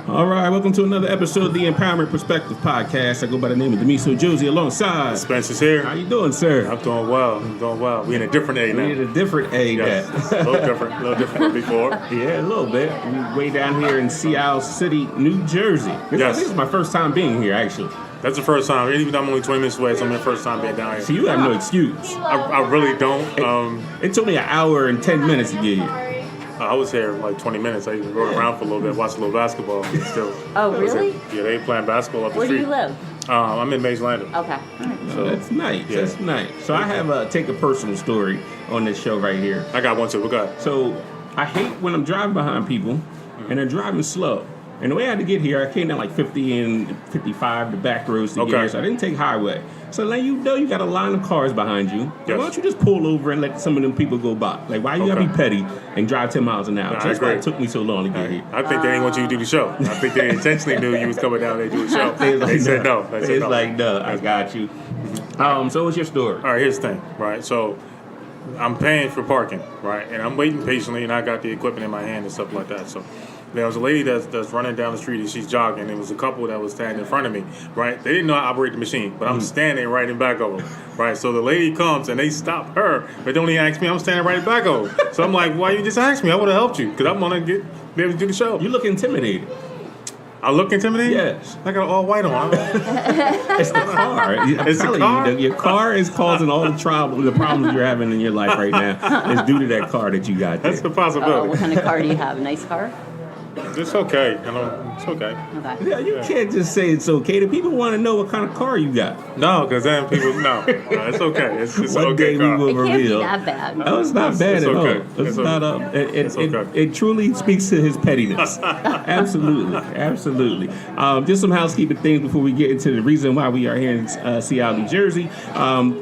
All right, welcome to another episode of the Empowerment Perspective Podcast. I go by the name of Demiso Josie alongside. Spencer's here. How you doing, sir? I'm doing well. We in a different A now. We in a different A yes. A little different than before. Yeah, a little bit. We're way down here in Seattle City, New Jersey. This is my first time being here, actually. That's the first time. Even though I'm only 20 minutes away, it's my first time being down here. So you have no excuse. I really don't. It took me an hour and 10 minutes to get here. I was here like 20 minutes. I even rode around for a little bit, watched a little basketball. Still. Oh, really? Yeah, they playing basketball up the Where street. Where do you live? I'm in Mays Landing. Okay. So that's nice. Yeah. That's nice. So I have take a personal story on this show right here. I got one too. What got? So I hate when I'm driving behind people and they're driving slow. And the way I had to get here, I came down like 50 and 55, the back roads to get here, so I didn't take highway. So now you know you got a line of cars behind you. Yes. Why don't you just pull over and let some of them people go by? Like, why you gotta be petty and drive 10 miles an hour? So that's why it took me so long to get here. I think they didn't want you to do the show. I think they intentionally knew you was coming down there to do the show. They said no. It's like, no, I got you. So what's your story? All right, here's the thing, right? So I'm paying for parking, right? And I'm waiting patiently, and I got the equipment in my hand and stuff like that. So there was a lady that's running down the street, and she's jogging. There was a couple that was standing in front of me, right? They didn't know how to operate the machine, but I'm standing right in back of them, right? So the lady comes, and they stop her, but don't even ask me. I'm standing right in back of them. So I'm like, why you just ask me? I would have helped you, because I want to be able to do the show. You look intimidated. I look intimidating? Yes. I got all white on. It's the car. It's the car? Your car is causing all the problems you're having in your life right now. It's due to that car that you got there. That's the possibility. What kind of car do you have? A nice car? It's okay. It's okay. Okay. Yeah, you can't just say it's okay. The people want to know what kind of car you got. No, because then people, no, it's okay. It's One okay day we will It can't be reveal. that bad. No, it's not bad at all. It's not. It truly speaks to his pettiness. Absolutely. Just some housekeeping things before we get into the reason why we are here in Seattle, New Jersey.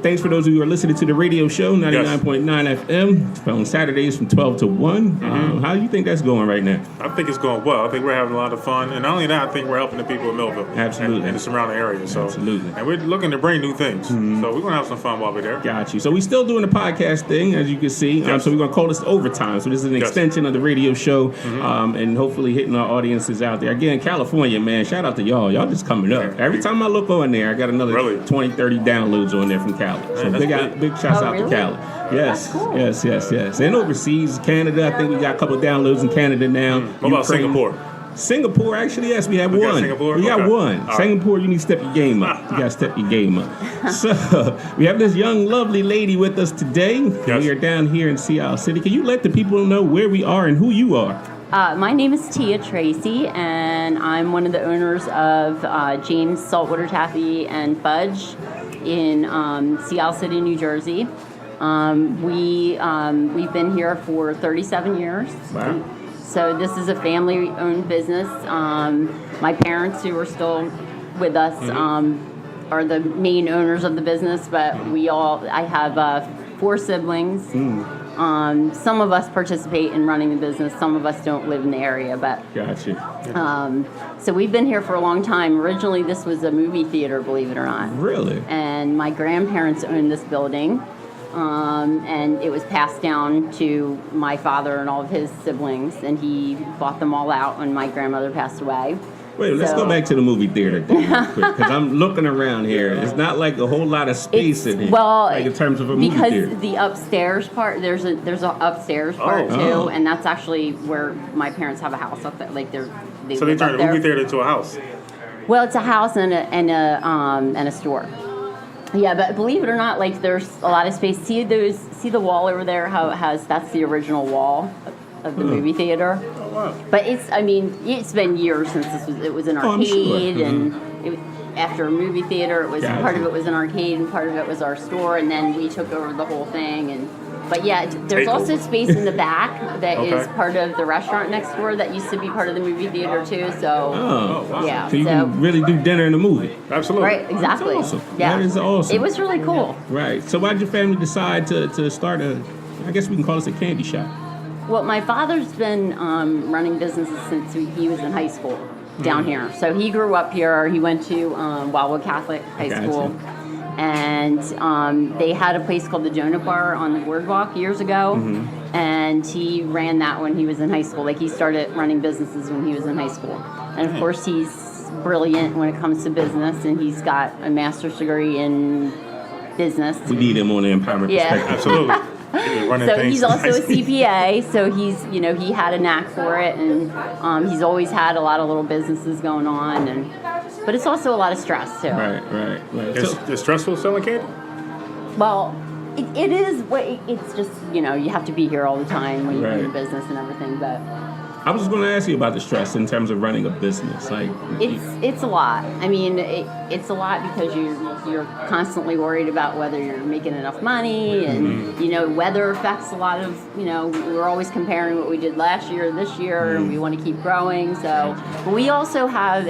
Thanks for those of you who are listening to the radio show, 99.9 FM, on Saturdays from 12 to 1. How do you think that's going right now? I think it's going well. I think we're having a lot of fun. And not only that, I think we're helping the people of Millville. Absolutely. And the surrounding area. So, absolutely. And we're looking to bring new things. So we're going to have some fun while we're there. Got you. So we're still doing the podcast thing, as you can see. Yes. So we're going to call this overtime. So this is an extension of the radio show and hopefully hitting our audiences out there. Again, California, man, shout out to y'all. Y'all just coming up. Every time I look on there, I got another 20, 30 downloads on there from Cali. So big shouts out to Cali. Yes, cool. yes. And overseas, Canada, I think we got a couple of downloads in Canada now. What about Singapore? Singapore, actually, yes, we have one. Singapore? Got one. All Singapore, you need to step your game up. You got to step your game up. So, we have this young, lovely lady with us today. Yes. We are down here in Seattle City. Can you let the people know where we are and who you are? My name is Tia Tracy, and I'm one of the owners of James Salt Water Taffy and Fudge in Seattle City, New Jersey. We've been here for 37 years. Wow. So this is a family-owned business. My parents, who are still with us, are the main owners of the business. But I have 4 siblings. Some of us participate in running the business. Some of us don't live in the area. But Gotcha. So we've been here for a long time. Originally, this was a movie theater, believe it or not. Really? And my grandparents owned this building. And it was passed down to my father and all of his siblings, and he bought them all out when my grandmother passed away. Wait, let's go back to the movie theater thing real quick, because I'm looking around here. It's not like a whole lot of space in here. Well, like in terms of a movie because theater. the upstairs part, there's a upstairs part too, and that's actually where my parents have a house up there. Like they So they live up turned the there. movie theater into a house. Well, it's a house and a store. Yeah, but believe it or not, like there's a lot of space. See the wall over there? How it has that's the original wall of the movie theater. Oh, wow. But it's been years since it was an I'm sure. arcade and after a movie theater, it was Gotcha. part of it was an arcade and part of it was our store, and then we took over the whole thing. But yeah, there's also space in the back that is part of the restaurant next door that used to be part of the movie theater too. So wow. yeah, So you can really do dinner in the movie. Absolutely. right, exactly. That's awesome. Yeah, That is awesome. It was really cool. Right. So why did your family decide to start I guess we can call this a candy shop? Well, my father's been running businesses since he was in high school down here. So he grew up here. He went to Wildwood Catholic High Gotcha. School. And they had a place called the Donut Bar on the boardwalk years ago. And he ran that when he was in high school. Like, he started running businesses when he was in high school. And, of course, he's brilliant when it comes to business. And he's got a master's degree in business. We need him on the empowerment Yeah. perspective. Absolutely. Running So things he's also a nicely. CPA, so he had a knack for it, and he's always had a lot of little businesses going on, but it's also a lot of stress too. Right. It's stressful selling candy? Well, it is. It's just you have to be here all the time when you're in Right. business and everything, but. I was just going to ask you about the stress in terms of running a business. Like, It's a lot. I mean, it's a lot because you're constantly worried about whether you're making enough money, and weather affects a lot of. We're always comparing what we did last year, this year, and we want to keep growing. So, but we also have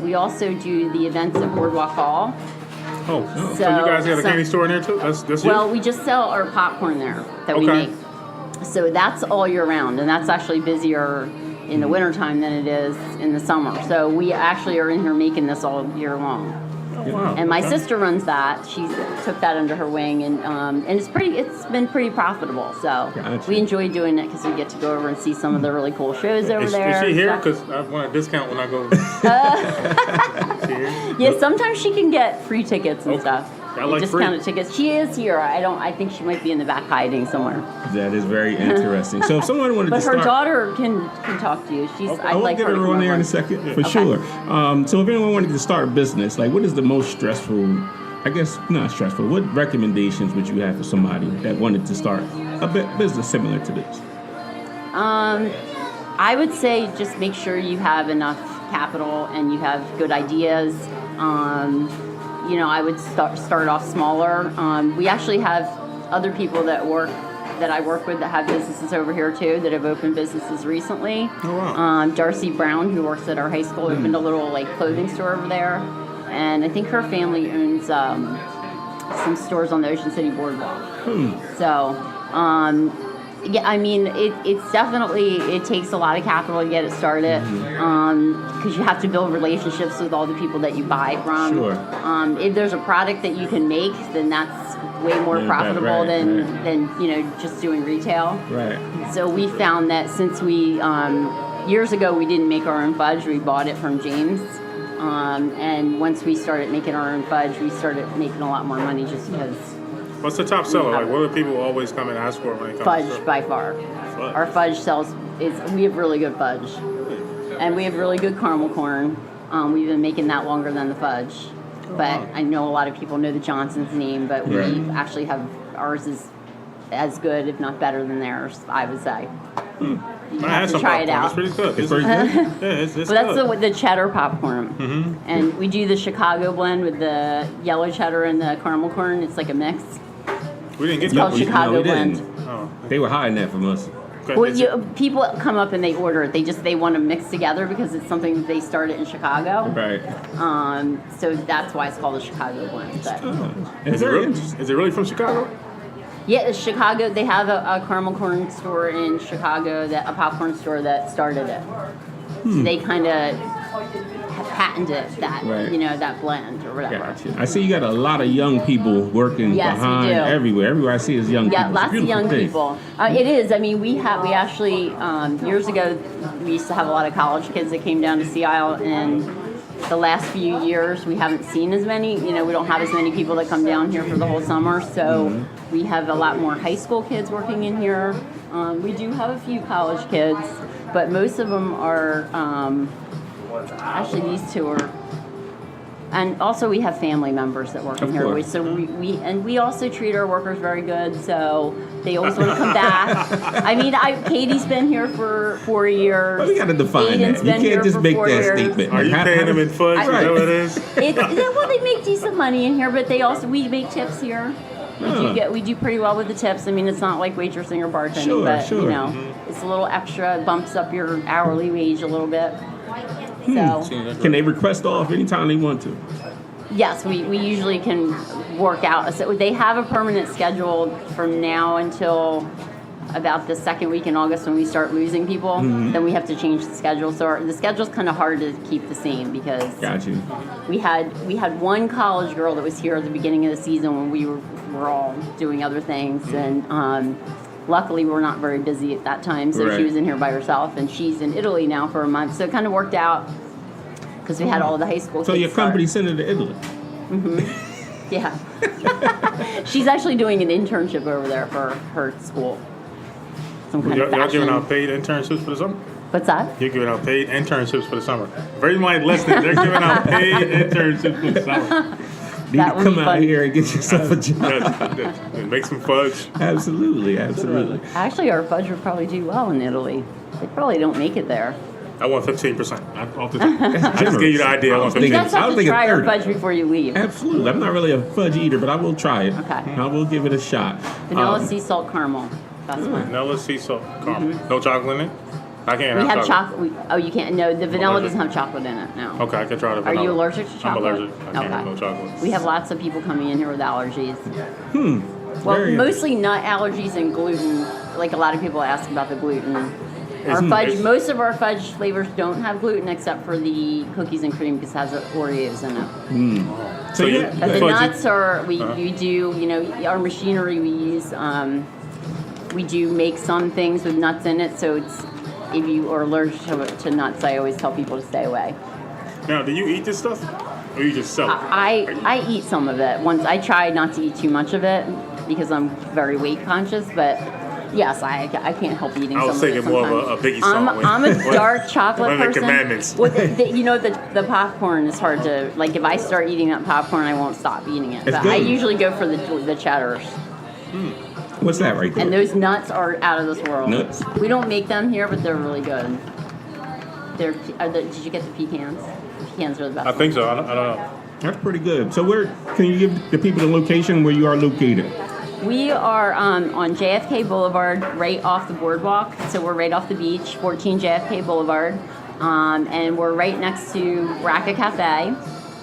we also do the events at Boardwalk Hall. Oh, so you guys have a candy store in there too? That's Well, you? we just sell our popcorn there that we Okay. make. So that's all year round, and that's actually busier in the wintertime than it is in the summer. So we actually are in here making this all year long. Oh, wow. And my Okay. sister runs that. She took that under her wing, and it's been pretty profitable. So Gotcha. we enjoy doing it because we get to go over and see some of the really cool shows over there. Is she and here? stuff. Because I want a discount when I go. Is she here? Yeah, sometimes she can get free tickets and Okay. stuff. I like discounted free. tickets. She is here. I think she might be in the back hiding somewhere. that is very interesting. So if someone wanted But to her start... daughter can talk to you. She's Okay. I'd I will like get her to her come on there in over. a second, for Okay. sure. So if anyone wanted to start a business, like what is the most stressful, I guess not stressful, what recommendations would you have for somebody that wanted to start a business similar to this? I would say just make sure you have enough capital and you have good ideas. I would start off smaller. We actually have other people that I work with that have businesses over here too that have opened businesses recently. Oh, wow. Darcy Brown, who works at our high school, opened a little clothing store over there, and I think her family owns some stores on the Ocean City Boardwalk. So. Yeah, I mean, it's definitely, it takes a lot of capital to get it started because you have to build relationships with all the people that you buy from. Sure. If there's a product that you can make, then that's way more profitable than just doing retail. Right. So we found that since we, years ago, we didn't make our own fudge, we bought it from James. And once we started making our own fudge, we started making a lot more money just because. What's the top seller? Like, what do people always come and ask for when it comes to Fudge by far. Fudge. Our fudge we have really good fudge. And we have really good caramel corn. We've been making that longer than the fudge. But I know a lot of people know the Johnson's name, but we actually have, ours is as good, if not better than theirs, I would say. You I have had to some try it popcorn. out. It's pretty good. It's pretty good. Yeah, it's Well, that's good. the cheddar popcorn. And we do the Chicago blend with the yellow cheddar and the caramel corn. It's like a mix. We didn't get It's called that. Chicago we blend. didn't. Oh, They were hiding that from us. okay. Well, people come up and they order it. They want to mix together because it's something that they started in Chicago. Right. So that's why it's called the Chicago blend. But It's very Is it really from Chicago? yeah, it's Chicago. They have a caramel corn store in Chicago, a popcorn store that started it. So they kind of have patented that, Right. that blend or whatever. Gotcha. I see you got a lot of young people working Yes, we behind do. everywhere. Everywhere I see is young Yeah, people. It's a lots of beautiful young thing. people. It is. I mean, we actually years ago we used to have a lot of college kids that came down to Sea Isle, and the last few years we haven't seen as many. We don't have as many people that come down here for the whole summer, so we have a lot more high school kids working in here. We do have a few college kids, but most of them are actually these two are. And also we have family members that work in Of here. course. So we also treat our workers very good. So they always want to come back. I mean, Katie's been here for 4 years. But we got to define Aiden's that. You been here can't just for make 4 that years. statement. Are you paying them in fudge? Is that what it is? Well, they make decent money in here, but we make tips here. We do pretty well with the tips. I mean, it's not like waitressing or bartending, Sure, but sure. it's a little extra. It bumps up your hourly wage a little bit. So. Can they request off anytime they want to? Yes, we usually can work out. So they have a permanent schedule from now until about the second week in August when we start losing people. Then we have to change the schedule. So the schedule's kind of hard to keep the same because Got you. we had one college girl that was here at the beginning of the season when we were all doing other things, and luckily we're not very busy at that time. So Right. she was in here by herself, and she's in Italy now for a month. So it kind of worked out because we had all the high school So kids your start. company sent her to Italy. Yeah. She's actually doing an internship over there for her school. Some kind of Y'all giving fashion. out paid internships for the summer? What's that? You're giving out paid internships for the summer. Very mind listening. They're giving out paid internships for the summer. You That need to would come be out fun. here and get yourself a job. And make some fudge. Absolutely, absolutely. Actually, our fudge would probably do well in Italy. They probably don't make it there. I want 15%. I just gave you the idea. I want You Thinking- 15%. guys have I was to thinking try our 30. fudge before you leave. Absolutely. I'm not really a fudge eater, but I will try it. Okay. I will give it a shot. Vanilla sea salt caramel. That's one. Vanilla sea salt caramel. No chocolate in it? I can't We have chocolate. chocolate. You can't. No, the vanilla allergic. doesn't have chocolate in it. No. Okay, I can try the Are vanilla. you allergic to chocolate? I'm allergic. I can't have no chocolate. We have lots of people coming in here with allergies. Well, Very mostly nut allergies and gluten. Like a lot of people ask about the gluten. Our Isn't- fudge, it's- most of our fudge flavors don't have gluten except for the cookies and cream because it has Oreos in it. So you- yeah, But the Fudge- nuts are, we do, our machinery we use, we do make some things with nuts in it, so it's, if you are allergic to nuts, I always tell people to stay away. Now, do you eat this stuff? Or you just sell it? I eat some of it. Once I try not to eat too much of it because I'm very weight conscious, but yes, I can't help eating I some was of it thinking more of sometimes. a Biggie song. I'm a dark chocolate one of the person. commandments. Well, the popcorn is hard to, like, if I start eating that popcorn, I won't stop eating it. It's But I good. usually go for the cheddars. what's that right there? And those nuts are out of this world. Nuts? We don't make them here, but they're really good. Did you get the pecans? The pecans are the best. I think so. I don't know. That's pretty good. So where can you give the people the location where you are located? We are on JFK Boulevard, right off the boardwalk. So we're right off the beach, 14 JFK Boulevard. And we're right next to Braca Cafe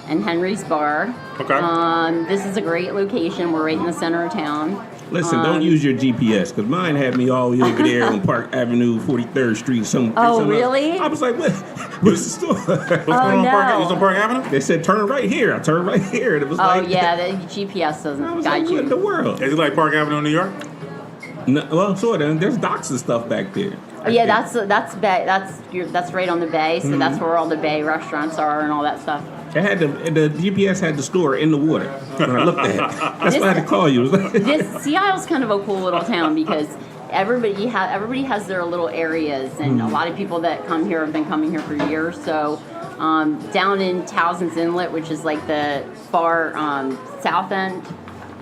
and Henry's Bar. Okay. This is a great location. We're right in the center of town. Listen, don't use your GPS because mine had me all the way over there on Park Avenue, 43rd Street. Oh, really? I was like, what? What's the store? What's going on no. Park? It's on Park Avenue? They said turn right here. I turned right here, and it was Oh, like, yeah, the GPS I doesn't was guide like, what in the you. world? Is it like Park Avenue in New York? No, well, sort of. There's docks and stuff back there. Oh, yeah, that's bay. That's right on the bay. So that's where all the bay restaurants are and all that stuff. It had the GPS had the store in the water when I looked at it. That's why I had to call you. It was like- This Sea Isle's kind of a cool little town because everybody has their little areas, and a lot of people that come here have been coming here for years. So down in Towson's Inlet, which is like the far south end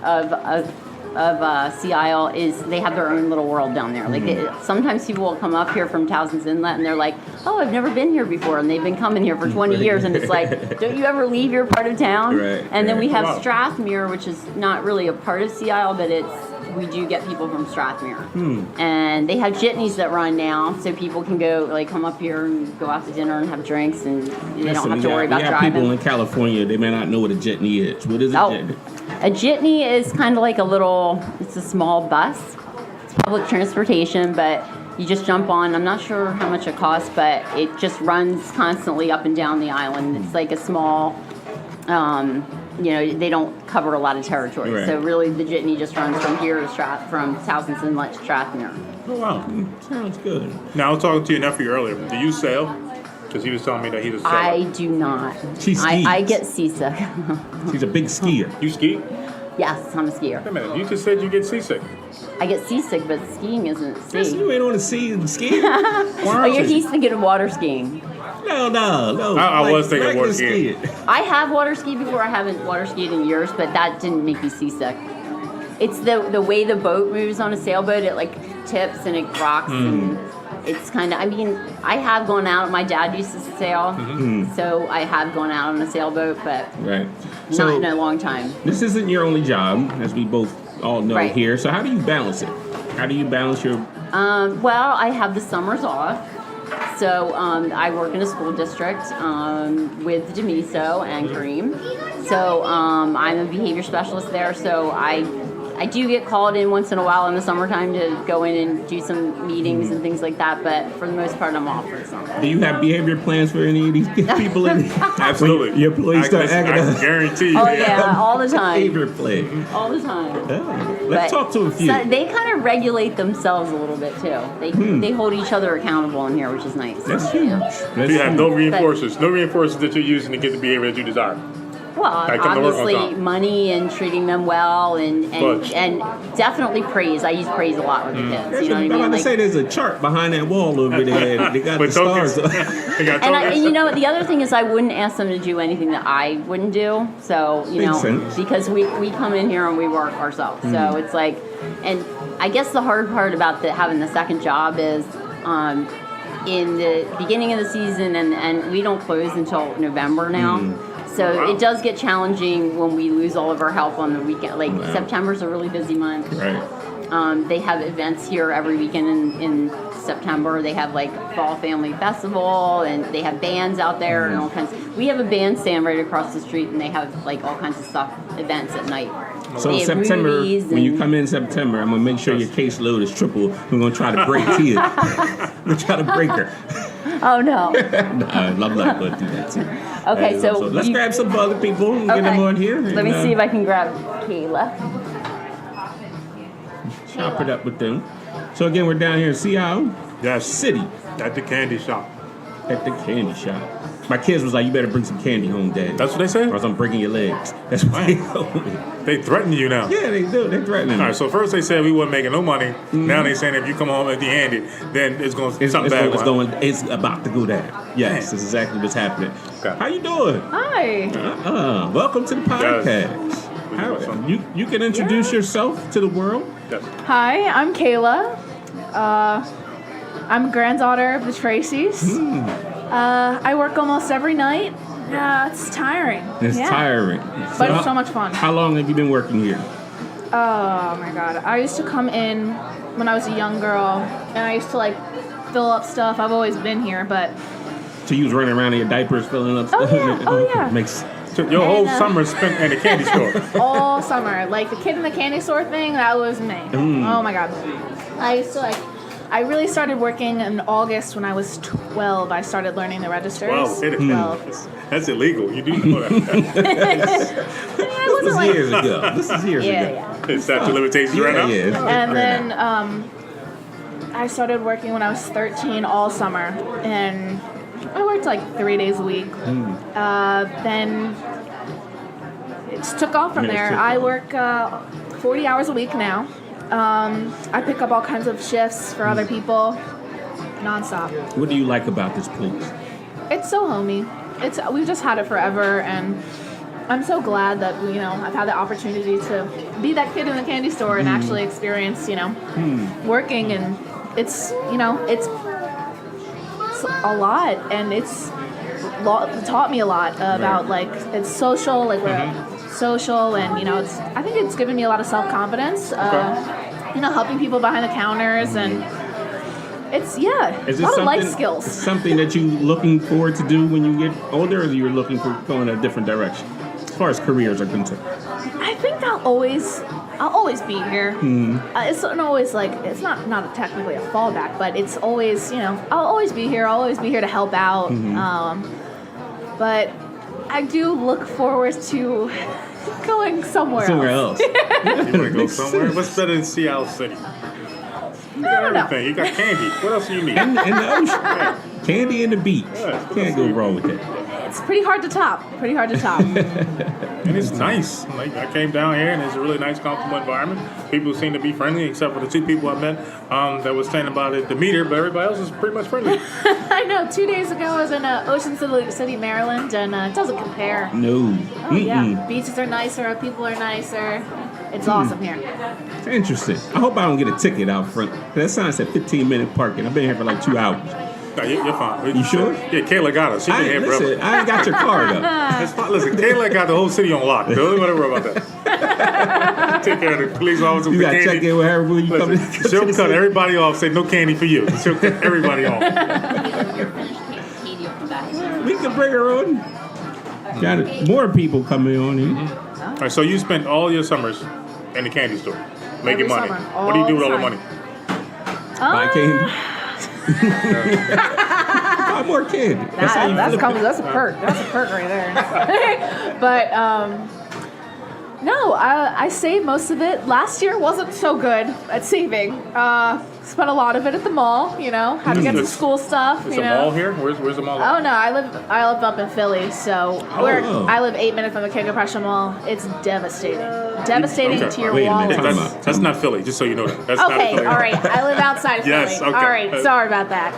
of Sea Isle, they have their own little world down there. Like sometimes people will come up here from Towson's Inlet and they're like, "Oh, I've never been here before," and they've been coming here for 20 years, and it's like, don't you ever leave your part of town? Right, And then we have Wow. Strathmere, which is not really a part of Sea Isle, but we do get people from Strathmere. And they have jitneys that run now, so people can come up here and go out to dinner and have drinks, and they don't have to worry about we have driving. people in California, they may not know what a jitney is. What is a Oh, jitney? a jitney is kind of like it's a small bus. It's public transportation, but You just jump on. I'm not sure how much it costs, but it just runs constantly up and down the island. It's like a small, they don't cover a lot of territory. Right. So really, the jitney just runs from here to from Towson's Inlet to Strathmere. Oh, wow. Sounds good. Now, I was talking to your nephew earlier. Do you sail? Because he was telling me that he was sailor. I do not. She skis. I get seasick. She's a big skier. You ski? Yes, I'm a skier. Wait a minute. You just said you get seasick. I get seasick, but skiing isn't Yes, sea. you ain't on the sea and skiing. He's thinking of water skiing. No. I was thinking regular water skiing. I have water skied before. I haven't water skied in years, but that didn't make me seasick. It's the way the boat moves on a sailboat. It like tips and it rocks, and it's kind of. I mean, I have gone out. My dad used to sail, so I have gone out on a sailboat, but Right. not in a long time. This isn't your only job, as we both all know Right. here. So how do you balance it? How do you balance your... Well, I have the summers off. So I work in a school district with Demiso and Kareem. So I'm a behavior specialist there. So I do get called in once in a while in the summertime to go in and do some meetings and things like that. But for the most part, I'm off for the summer. Do you have behavior plans for any of these people? Absolutely. Your employees start acting I up. guarantee you. Oh, yeah, all the time. Behavior plan. All the time. Let's But talk to a few. So they kind of regulate themselves a little bit too. They hold each other accountable in here, which is nice. That's huge. Yeah. That's You have no huge. reinforcers. No reinforcers that you're using to get the behavior that you desire. Well, I come to work on obviously time. money and treating them well and Fudge. definitely praise. I use praise a lot with the kids. That's You know what I I'm mean? about to Like, say there's a chart behind that wall over there. They got the With tokens. stars. They got and tokens. the other thing is I wouldn't ask them to do anything that I wouldn't do. So, Makes sense. because we come in here and we work ourselves. So it's like, and I guess the hard part about having the second job is in the beginning of the season, and we don't close until November now. So Wow. it does get challenging when we lose all of our help on the weekend. Like September's a really busy month. Right. They have events here every weekend in September. They have like Fall Family Festival, and they have bands out there and all kinds. We have a bandstand right across the street, and they have like all kinds of stuff, events at night. So They in have September, movies when you and- come in September, I'm going to make sure your caseload is triple. We're going to try to break Tia. We're try to break her. Oh no. I'm not going to do that too. Okay, so let's grab some other people and get them on here. Let me see if I can grab Kayla. chop it up with them. So again, we're down here in Seattle Yes. City At the candy shop. at the candy shop. My kids was like, "You better bring some candy home, Dad." That's what they say? Or else I'm breaking your legs. That's what they told me. They threaten you now. Yeah, they do. They're threatening me. All right, so first they said we wasn't making no money. Now they saying if you come home empty-handed, then it's going to something bad. It's about to go down. Yes, that's exactly what's happening. Okay. How you doing? Hi. Welcome to the podcast. You can introduce yourself to the world. Yes. Hi, I'm Kayla. I'm a granddaughter of the Tracys. I work almost every night. It's tiring. It's Yeah. tiring. But it's so much fun. How long have you been working here? Oh my god. I used to come in when I was a young girl, and I used to like fill up stuff. I've always been here, but So you was running around in your diapers filling up stuff? yeah. Oh, yeah. Makes So your whole And, summer spent in the candy store. all summer, like the kid in the candy store thing, that was me. Oh my god. I used to I really started working in August when I was 12. I started learning the registers. 12. 12. That's illegal. You do know that. This was years ago. This is years Yeah, ago. yeah. It's statute of limitations right now. Yeah. And then I started working when I was 13 all summer, and I worked like 3 days a week. Then it just took off from Yeah, it there. took I off. work 40 hours a week now. I pick up all kinds of shifts for other people, nonstop. What do you like about this place? It's so homey. We've just had it forever, and I'm so glad that I've had the opportunity to be that kid in the candy store and actually experience working, and it's a lot, and it's taught me a lot about like it's social, like we're social, and I think it's given me a lot of self-confidence. Helping people behind the counters, and it's Is a it lot of life something- skills. Something that you looking forward to do when you get older, or you're looking for going a different direction as far as careers are concerned? I think I'll always I'll always be here. It's not always like, it's not technically a fallback, but it's always, I'll always be here. I'll always be here to help out. But I do look forward to going somewhere else. You want to go somewhere? What's better than Seattle City? You got everything. You got candy. What else do you need? And the ocean. Candy and the beach. Can't go wrong with that. It's pretty hard to top. And it's nice. Like, I came down here, and it's a really nice, comfortable environment. People seem to be friendly, except for the two people I met that was standing by the meter, but everybody else is pretty much friendly. I know. 2 days ago, I was in Ocean City, Maryland, and it doesn't compare. No. Oh, yeah. Beaches are nicer. People are nicer. It's awesome here. It's interesting. I hope I don't get a ticket out front. That sign said 15-minute parking. I've been here for like 2 hours. No, you're fine. You sure? Yeah, Kayla got us. She been here forever. I ain't got your car, though. That's fine. Listen, Kayla got the whole city on lock. Don't even worry about that. Take care of the police officer. You got to check in with her when you come in. She'll cut everybody off, say no candy for you. She'll cut everybody off. We can bring her on. Got more people coming on here. All right, so you spent all your summers in the candy store making Every money. summer, What do you do with all all the the money? Buy candy. Buy more candy. That's That's a perk. That's a perk right there. But no, I saved most of it. Last year wasn't so good at saving. Spent a lot of it at the mall. Had to get some school stuff. There's a mall here? Where's the mall? Oh no, I live up in Philly, so I live 8 minutes from the King of Prussia Mall. It's devastating to your Wait a wallet. minute. That's not Philly, just so you know that. That's not Okay, Philly. all right. I live outside of Philly. Yes, okay. All right, sorry about that.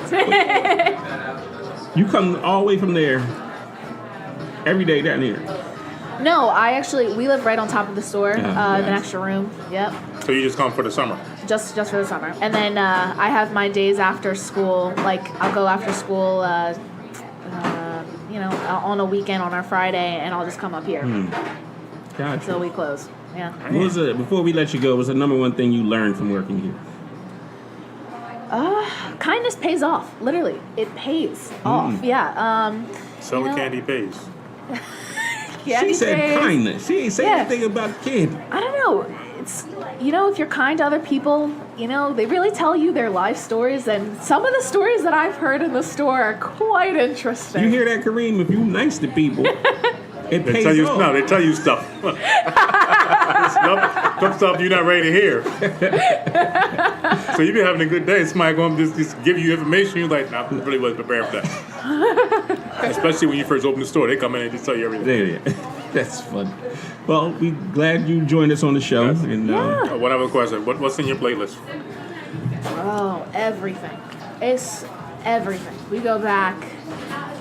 You come all the way from there every day down here. No, we live right on top of the store, nice. the extra room. Yep. So you just come for the summer? Just for the summer. And then I have my days after school. Like, I'll go after school, on a weekend on our Friday, and I'll just come up here. Gotcha. Until we close. Yeah. What was it, before we let you go, what was the number one thing you learned from working here? Kindness pays off. Literally. It pays off. Yeah. Selling candy pays. She said kindness. She ain't say anything about candy. I don't know. It's, if you're kind to other people, they really tell you their life stories, and some of the stories that I've heard in the store are quite interesting. You hear that, Kareem? If you nice to people, it pays off. No, they tell you stuff. Some stuff you're not ready to hear. So you be having a good day. Somebody going to just give you information. You're like, nah, I really wasn't prepared for that. Especially when you first open the store. They come in and just tell you everything. Yeah. That's funny. Well, we glad you joined us on the show. Yes. And One other question. What's in your playlist? Oh, everything. It's everything. We go back.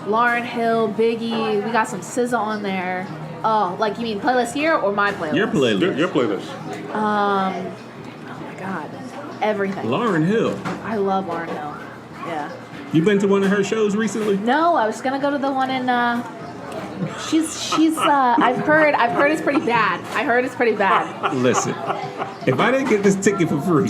Lauryn Hill, Biggie. We got some SZA on there. Oh, like you mean playlist here or my playlist? your playlist. Your playlist. Oh my God, everything. Lauryn Hill. I love Lauryn Hill. Yeah. You been to one of her shows recently? No, I was gonna go to the one in. She's. I've heard it's pretty bad. I heard it's pretty bad. Listen, if I didn't get this ticket for free,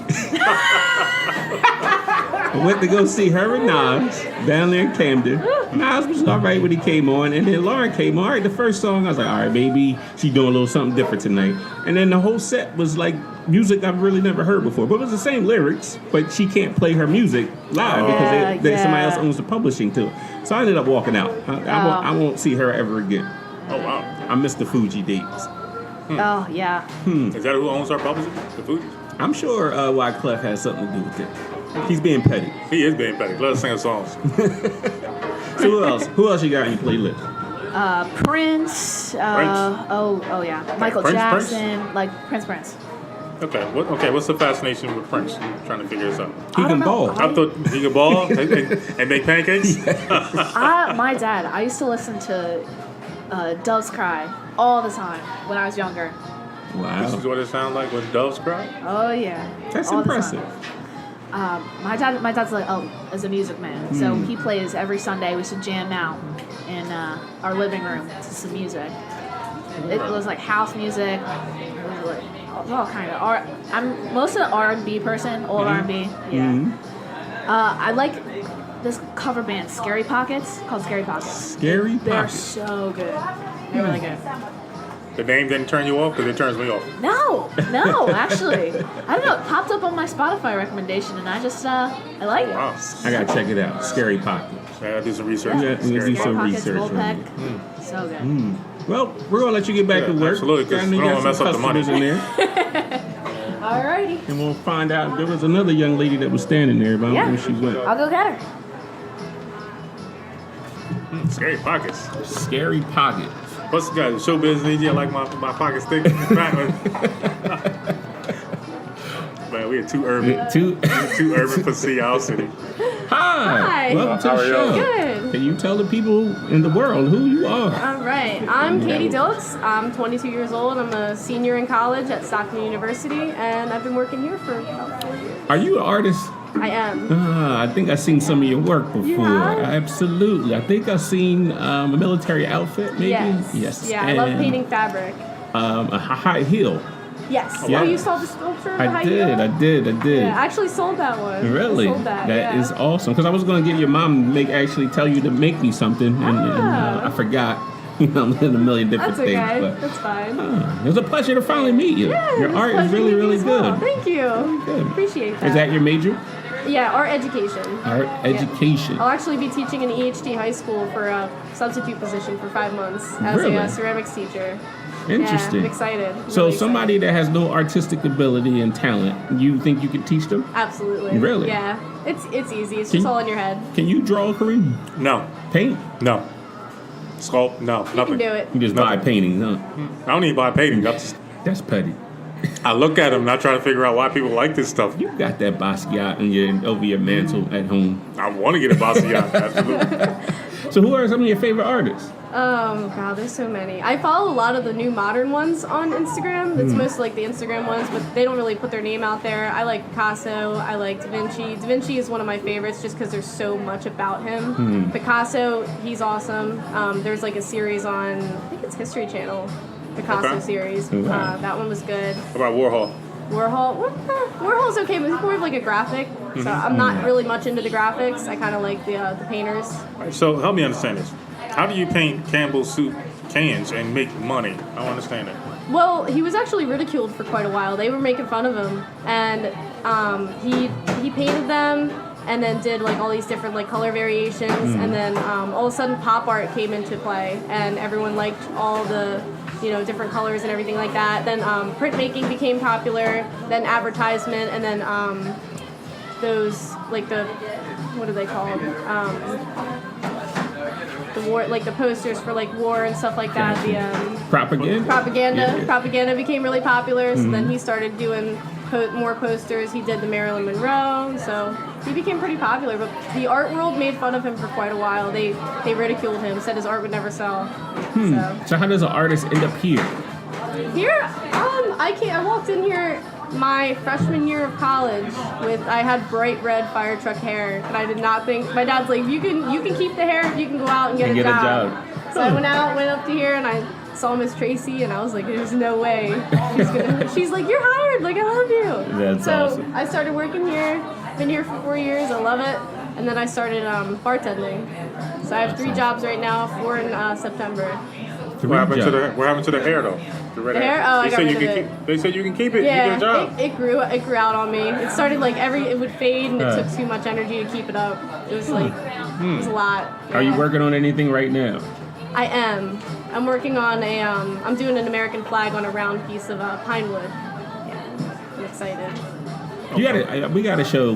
I went to go see her and Nas down there in Camden. Nas was all right when he came on, and then Lauren came on. All right, the first song, I was like, all right, maybe she's doing a little something different tonight. And then the whole set was like music I've really never heard before. But it was the same lyrics, but she can't play her music live because somebody else owns the publishing to it. So I ended up walking out. I won't see her ever again. Oh, wow. I missed the Fuji dates. Oh yeah. Is that who owns our publishing? The Fugees? I'm sure Wyclef has something to do with it. He's being petty. He is being petty. Let us sing songs. So who else? Who else you got on your playlist? Prince. Oh yeah. Michael Prince? Jackson. Like Prince. Okay. What's the fascination with Prince? I'm trying to figure this out. He can ball. I thought he could ball and make pancakes. My dad. I used to listen to Doves Cry all the time when I was younger. Wow. This is what it sounds like when doves cry. Oh yeah. That's all impressive. My dad's like is a music man, so he plays every Sunday. We should jam out in our living room to some music. It was like house music. It was like all kind of I'm most of the R&B person, old R&B. Yeah. I like this cover band, Scary Pockets, called Scary Pockets. Scary They're Pockets. so good. They're really good. The name didn't turn you off because it turns me off. No, actually, I don't know. It popped up on my Spotify recommendation, and I just I like it. Wow. I gotta check it out. Scary Pocket. I gotta do some research. Yeah, we gotta do some Pockets, research on Wolfpack. it. So good. Well, we're gonna let you get back to work. Absolutely, because I know we you don't got want to mess some up the money. customers in there, Alrighty, and we'll find out. There was another young lady that was standing there, but I don't know where she went. I'll go get her. Scary pockets. Scary Pocket. What's the guy? Show business. You like my pockets thick? Man, we are too urban. Two. Too urban for Seattle City. Hi. Welcome to How the are you? show. Good. Can you tell the people in the world who you are? All right. I'm Katie Dilks. I'm 22 years old. I'm a senior in college at Stockton University, and I've been working here for about 4 years. Are you an artist? I am. I think I've seen some of your work before. You have? Absolutely. I think I've seen a military outfit, maybe. Yes. Yeah, I love And, painting fabric. A high heel. Yes. Yeah. Oh, you saw the sculpture of the I high did. heel? I did. Yeah, I actually sold that one. Really? I sold that. That yeah. is awesome. Because I was going to get your mom to actually tell you to make me something, and I forgot. I'm in a million different That's okay. things. But That's fine. it was a pleasure to finally meet you. Yeah, Your it was art a is pleasure really, to meet you really as well. good. Thank you. Good. Appreciate that. Is that your major? Yeah, art education. Art education. I'll actually be teaching in EHT high school for a substitute position for 5 months as Really? a ceramics teacher. Interesting. Yeah, I'm excited. So Really somebody excited. that has no artistic ability and talent, you think you could teach them? Absolutely. Really? Yeah. It's easy. It's Can just you- all in your head. Can you draw, Kareem? No. Paint? No. Sculpt? No. You Nothing. can do it. You just buy paintings, huh? I don't even buy paintings. That's petty. I look at them and I try to figure out why people like this stuff. You got that Basquiat over your mantle at home. I want to get a Basquiat. Absolutely. So who are some of your favorite artists? Oh god, there's so many. I follow a lot of the new modern ones on Instagram. It's mostly like the Instagram ones, but they don't really put their name out there. I like Picasso. I like Da Vinci. Da Vinci is one of my favorites just because there's so much about him. Picasso, he's awesome. There's like a series on, I think it's History Channel, Picasso Okay. series. Wow. That one was good. How about Warhol? Warhol's okay, but he's more of like a graphic. So I'm not really much into the graphics. I kind of like the painters. So help me understand this. How do you paint Campbell's soup cans and make money? I don't understand it. Well, he was actually ridiculed for quite a while. They were making fun of him, and he painted them, and then did like all these different like color variations, and then all of a sudden pop art came into play, and everyone liked all the different colors and everything like that. Then printmaking became popular, then advertisement, and then those like the what do they call them? The war, like the posters for like war and stuff like that. The Propaganda? Yeah. propaganda became really popular. So then he started doing more posters. He did the Marilyn Monroe, so he became pretty popular. But the art world made fun of him for quite a while. They ridiculed him, said his art would never sell. So how does an artist end up here? Here, I walked in here my freshman year of college I had bright red fire truck hair, and I did not think. My dad's like, you can keep the hair if you can go out and get a job. So I went up to here, and I saw Miss Tracy, and I was like, there's no way she's like, you're hired, like I love you. That's so awesome. I started working here, been here for 4 years, I love it. And then I started bartending. So I have 3 jobs right now, 4 in September. What happened to the hair though? The red The hair? Oh, I got rid of it. They said you can keep it. Yeah, you get a job. it grew out on me. It started like it would fade, and it took too much energy to keep it up. It was like it was a lot. Are you Yeah. working on anything right now? I am. I'm working on I'm doing an American flag on a round piece of pine wood. Yeah, I'm excited. We gotta show.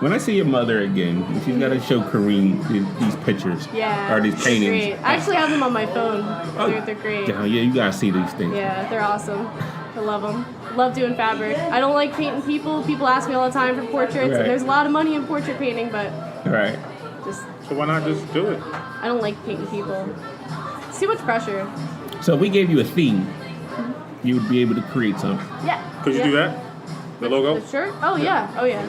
When I see your mother again, she's got to show Kareem these pictures. Yeah. Or these paintings. Great. I actually have them on my phone. Oh, They're great. Yeah, you got to see these things. Yeah, they're awesome. I love them. Love doing fabric. I don't like painting people. People ask me all the time for portraits, Right. and there's a lot of money in portrait painting, but Right. just So why not just do it? I don't like painting people. It's too much pressure. So if we gave you a theme, you would be able to create something. Yeah. Could you do that? The logo? The shirt? Oh yeah. Oh yeah.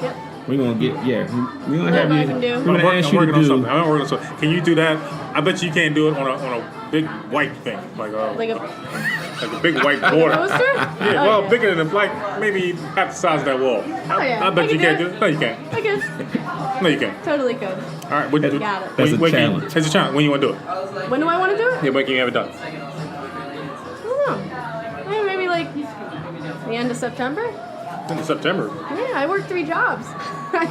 Yep. We're going to get, we're going to What have I you. can do. We're I'm going to ask you to working on do. something. I'm working on something. Can you do that? I bet you can't do it on a big white thing, like Like a a big white border. poster? Yeah, Oh, well, yeah. bigger than like maybe half the size of that wall. yeah. I bet I you can can't do do it. it. No, you can't. I guess. No, you can't. Totally could. All right, what, Got it. That's a when challenge. It's a challenge. When you want to do it? When do I want to do it? Yeah, when can you have it done? don't know. Maybe like the end of September. In September. Yeah, I work 3 jobs. I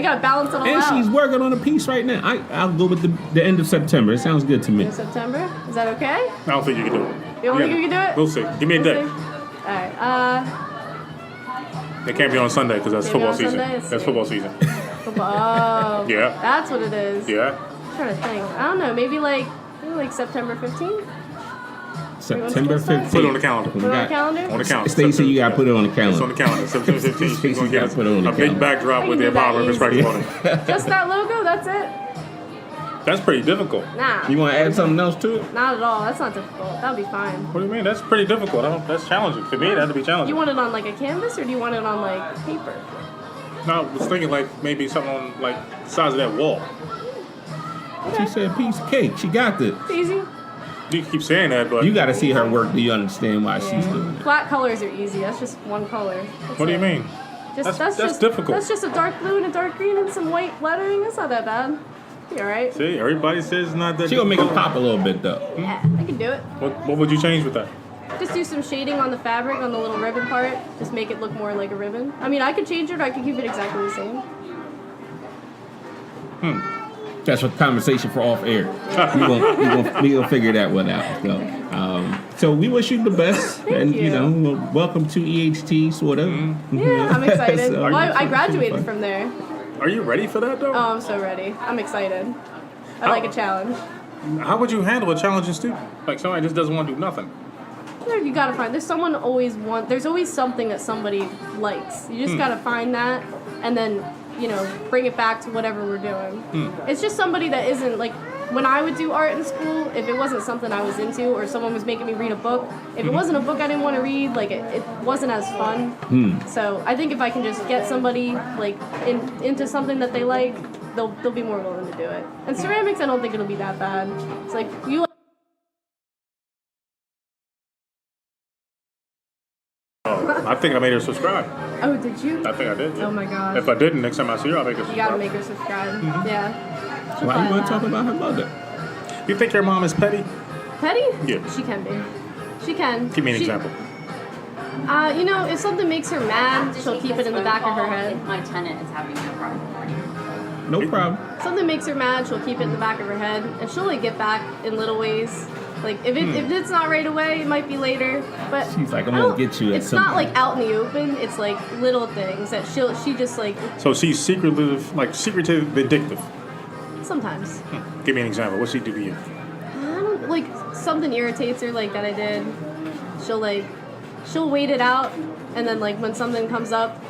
gotta balance it all And out. she's working on a piece right now. I'll go with the end of September. It sounds good to me. In September? Is that okay? I don't think you can do it. You don't think you can do it? We'll see. Give me a day. We'll see. All right. They can't be on Sunday because that's Maybe football on season. Sunday? Let's That's see. football season. Oh. Yeah. That's what it is. Yeah. I'm trying to think. I don't know. Maybe like September 15th? September 15th. Put it on the calendar. Put it on the calendar? On the calendar. Stacey, you gotta put it on the It's on calendar. the calendar. September 15th. She's Stacey's going to gotta get put it on the a big calendar. backdrop I with can the do that Apollo Respect easy. Water. Just that logo? That's it? That's pretty difficult. Nah. You want to add something else to it? Not at all. That's not difficult. That'll be fine. What do you mean? That's pretty difficult. That's challenging. For me, it had to be challenging. You want it on like a canvas or do you want it on like paper? No, I was thinking like maybe something on like the size of that wall. She said piece of cake. She got this. It's easy. You keep saying that, but You got to see her work. Do you understand why she's doing it? Flat colors are easy. That's just one color. That's what do you it. mean? Just, That's just difficult. That's just a dark blue and a dark green and some white lettering. That's not that bad. Be alright. See, everybody says it's not that She gonna make it difficult. pop a little bit though. Yeah, I can do it. What would you change with that? Just do some shading on the fabric on the little ribbon part. Just make it look more like a ribbon. I mean, I could change it or I could keep it exactly the same. That's a conversation for off air. We gonna figure that one out. So we wish you the best, and you. welcome to EHT, sort of. Yeah, I'm excited. So- Well, I graduated from there. Are you ready for that though? Oh, I'm so ready. I'm excited. I like a challenge. How would you handle a challenging student? Like somebody just doesn't want to do nothing. You gotta find. There's always something that somebody likes. You just gotta find that, and then bring it back to whatever we're doing. It's just somebody that isn't like when I would do art in school. If it wasn't something I was into, or someone was making me read a book, if it wasn't a book I didn't want to read, like it wasn't as fun. So I think if I can just get somebody like into something that they like, they'll be more willing to do it. And ceramics, I don't think it'll be that bad. It's like you. I think I made her subscribe. Oh, did you? I think I did. Oh my gosh. If I didn't, next time I see her, I'll make her You subscribe. gotta make her subscribe. Yeah. Why you want to talk about her mother? You think your mom is petty? Petty? Yeah. She can be. She can. Give me an example. If something makes her mad, she'll keep it in the back of her head. My tenant is having no problem. No problem. Something makes her mad, she'll keep it in the back of her head, and she'll like get back in little ways. Like if it's not right away, it might be later. But She's like, I'm gonna get you at It's some not point. like out in the open. It's like little things that she just like So she's secretive vindictive. sometimes. Give me an example. What's she do to you? I don't like something irritates her like that I did. She'll wait it out, and then like when something comes up,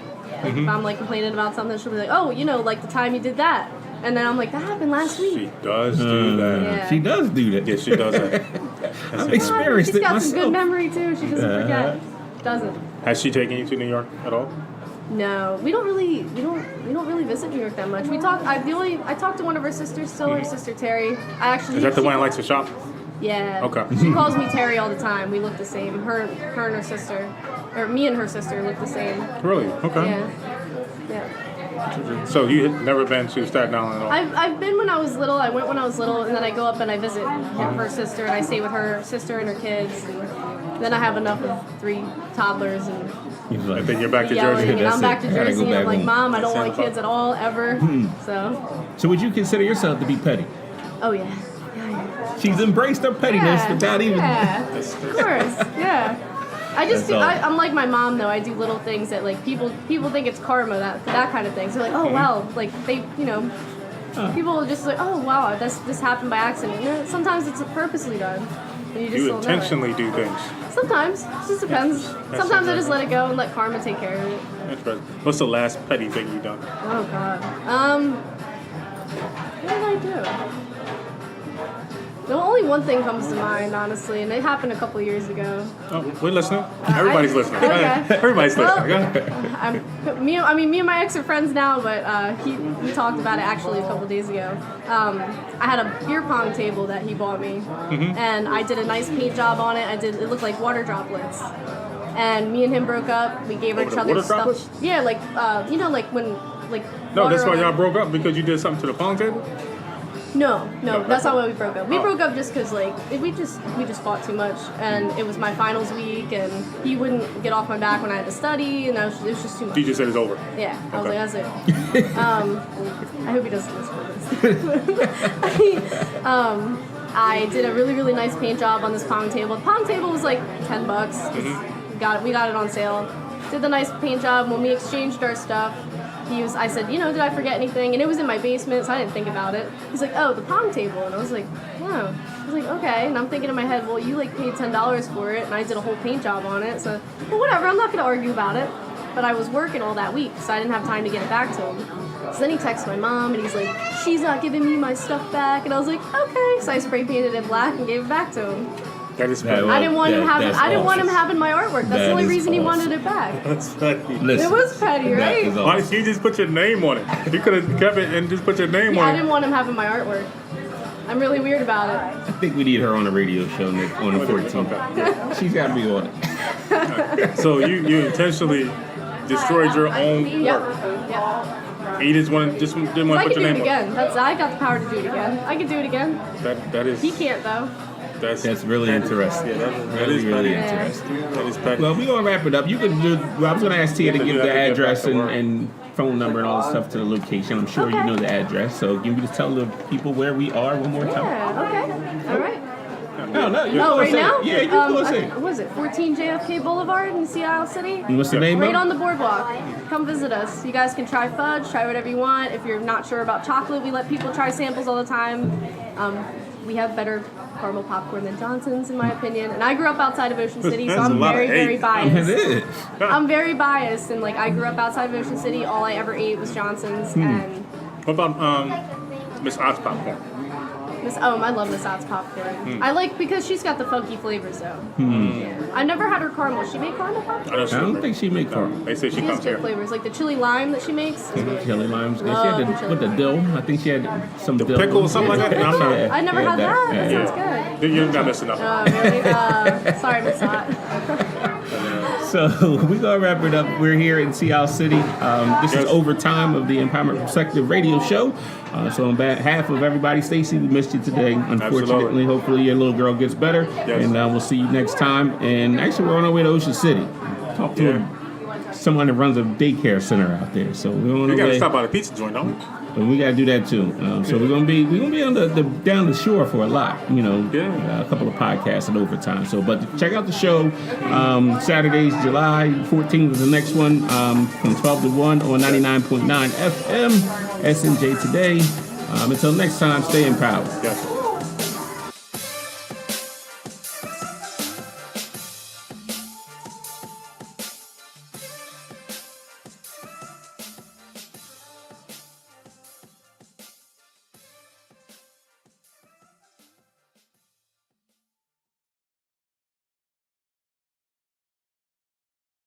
like if I'm like complaining about something, she'll be like, oh, like the time you did that, and then I'm like, that happened last week. She does do that. Yeah. She does do that. Yeah, she does that. I've experienced She's it got myself. some good memory too. She doesn't forget. Doesn't. Has she taken you to New York at all? No, we don't really visit New York that much. We talk. I talked to one of her sisters still. Her sister Terry. Is that the one that likes to shop? Yeah. Okay. She calls me Terry all the time. We look the same. Her and her sister, or me and her sister look the same. Really? Okay. Yeah. So you had never been to Staten Island at all? I've been when I was little. I went when I was little, and then I go up and I visit her sister, and I stay with her sister and her kids. And then I have enough of 3 toddlers and He's I like, think you're back to yelling, Jersey. and That's I'm it. back to I gotta Jersey, go and I'm back like, home. Mom, I don't That's want it. kids at all ever. So, so would you consider yourself to be petty? oh yeah. Yeah. She's embraced her pettiness Yeah, without even. yeah, of course, yeah. I just That's all. I'm like my mom though. I do little things that like people think it's karma, that kind of thing. So like, oh wow, like they people are just like, oh wow, this happened by accident. Sometimes it's purposely done. And you just You don't know it. intentionally do things. Sometimes, it just depends. Sometimes I just let it go and let karma take care of it. Interesting. What's the last petty thing you've done? Oh god. What did I do? No, only one thing comes to mind, honestly, and it happened a couple years ago. Oh, we're listening. Everybody's listening. Okay. Everybody's Well, listening. me and my ex are friends now, but we talked about it actually a couple days ago. I had a beer pong table that he bought me, and I did a nice paint job on it. It looked like water droplets. And me and him broke up. We gave Over each the other water stuff. droplets? Yeah, like like when like. No, water that's why on y'all a- broke up because you did something to the pong table. No, that's not why we broke up. We Oh. broke up just because like we just fought too much, and it was my finals week, and he wouldn't get off my back when I had to study, and it was just too much. He just said it's over. Yeah, I was Okay. like, that's it. I hope he doesn't listen to this. I did a really, really nice paint job on this pong table. The pong table was like $10. We got it on sale. Did the nice paint job. When we exchanged our stuff, I said, did I forget anything? And it was in my basement, so I didn't think about it. He's like, oh, the pong table. And I was like, oh. I was like, okay. And I'm thinking in my head, well, you like paid $10 for it, and I did a whole paint job on it. So, well, whatever. I'm not going to argue about it. But I was working all that week, so I didn't have time to get it back to him. So then he texts my mom, and he's like, she's not giving me my stuff back. And I was like, okay. So I spray painted it black and gave it back to him. That is funny. I didn't want him having. that's I didn't want him awesome. having my artwork. That's That the only is reason he awesome. wanted it back. That's funny. Listen, It was petty, that right? is Why awesome. didn't you just put your name on it? You could have kept it and just put your name I on didn't it. want him having my artwork. I'm really weird about it. I think we need her on the radio show Nick, on the 14th. She's got to be on it. So you intentionally destroyed your own work. Yep. And you just didn't want I to could put do your it name on again. I got the power to do it again. I could do it again. it. That is. He can't though. That's really interesting. Yeah, that is really petty. interesting. That is petty. Well, we're going to wrap it up. You can do. Well, I was going to ask Tia to Yeah, give do the that to get address back to work. and phone number and all the stuff to the location. I'm sure you Okay. know the address. So can you just tell the people where we are one more time? Yeah. Okay. All right. No, you Oh, go right say now? it. Yeah, you go say it. What was it? 14 JFK Boulevard in Seattle City. And what's the name Right of on the boardwalk. Come visit us. You guys can try fudge, try whatever you want. If you're not sure about chocolate, we let people try samples all the time. We have better caramel popcorn than Johnson's, in my opinion. And I grew up outside of Ocean City, so That's a I'm lot of very, very hate. It biased. is. I'm very biased, and like I grew up outside of Ocean City. All I ever ate was Johnson's, and What about Miss Ott's popcorn? I love Miss Ott's popcorn. I like because she's got the funky flavors though. Yeah. I never had her caramel. She made caramel popcorn. I don't think she make caramel. They say she She has comes here. good flavors, like the chili lime that she makes. Is really Chili good. limes. And Love she had chili with the lime. dill. I think she had some dill. pickle or something like that? I'm not- Yeah, I never yeah, had that. That yeah. sounds good. You're not missing nothing. Really? Sorry, Miss Ott. So we're gonna wrap it up. We're here in Seattle City. This is Yes. overtime of the Empowerment Perspective radio show. So on behalf of everybody, Stacy, we missed you today. Unfortunately, Absolutely. hopefully your little girl gets better, Yes. and we'll see you next time. And actually, we're on our way to Ocean City. Talk to someone that runs a daycare center out there. So we're on You our gotta way. stop by the pizza joint, don't you? And we got to do that too. So we're gonna be on the down the shore for a lot. Yeah. A couple of podcasts and overtime. So, but check out the show. Saturdays, July 14th is the next one from 12 to 1 on 99.9 FM. SNJ today. Until next time, stay empowered. Yes.